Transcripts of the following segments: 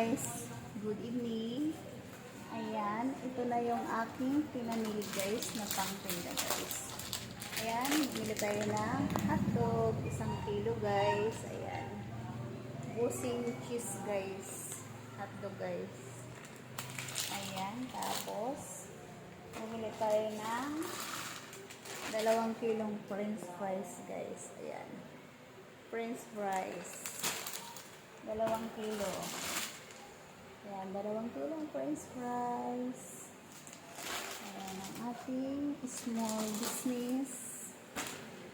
guys, good evening. Ayan, ito na yung aking pinamili guys na pangtinda guys. Ayan, bili tayo ng hotdog, 1 kilo guys. Ayan, busing cheese guys, hotdog guys. Ayan, tapos bumili tayo ng 2 kilong french fries guys. Ayan, french fries, 2 kilo. Ayan, 2 kilong french fries. Ayan, ang ating small business.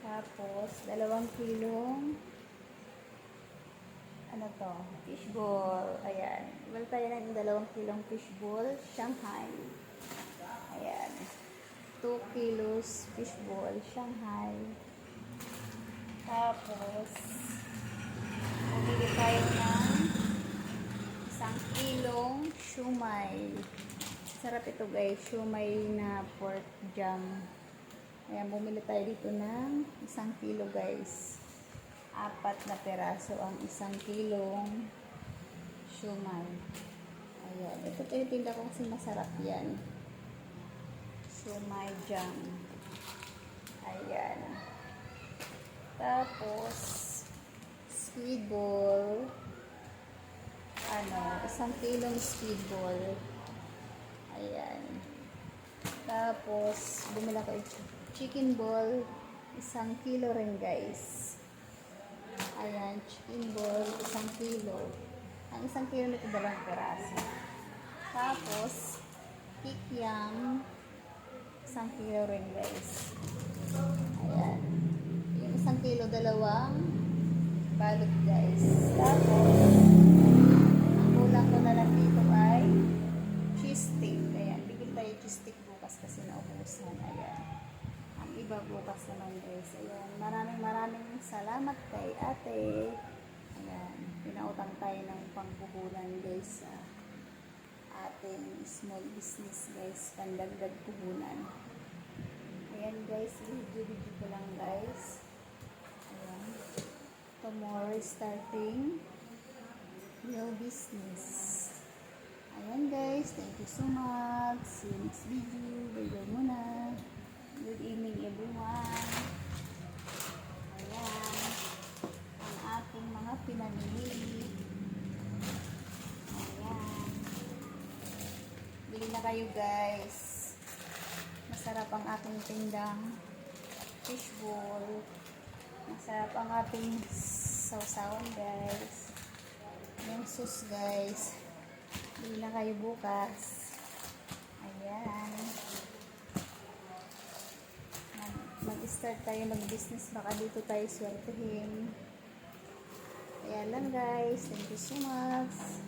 Tapos, 2 kilong fishball. Ayan, wala tayo ng 2 kilong fishball, Shanghai. Ayan, 2 kilos fishball, Shanghai. Tapos, bumili tayo ng 1 kilong shumai. Sarap ito guys, shumai na pork jam. Ayan, bumili tayo dito ng 1 kilo guys. 4 na peraso ang 1 kilong shumai. Ayan, ito tinitinda ko kasi masarap yan. Shumai jam. Ayan. Tapos, squid ball. 1 kilong squid ball. Ayan. Tapos, bumili ko chicken ball. 1 kilo rin guys. Ayan, chicken ball, 1 kilo. Ang 1 kilo nito 2 peraso. Tapos, kikiam, 1 kilo rin guys. Ayan. Yung 1 kilo, 2 balot guys. Tapos, ang kulang ko na lang dito ay cheese stick. Ayan, bigil tayo cheese stick bukas kasi naubusan. Ayan. Ang iba bukas naman guys. Ayan, maraming salamat kay ate. Ayan, pinautang tayo ng pangpuhunan guys sa ating small business guys, pandagdag puhunan. Ayan guys, video ko lang guys. Ayan, tomorrow starting new business. Ayan guys, thank you so much. See you next video. Bye-bye muna. Good evening everyone. Ayan, ang ating mga pinamili. Ayan, bili na kayo guys. Masarap ang ating tindang fishbowl. Masarap ang ating sausawan guys. Yung sauce guys, bili na kayo bukas. Ayan, mag-start tayo mag-business, baka dito tayo swertehin. Ayan lang guys, thank you so much.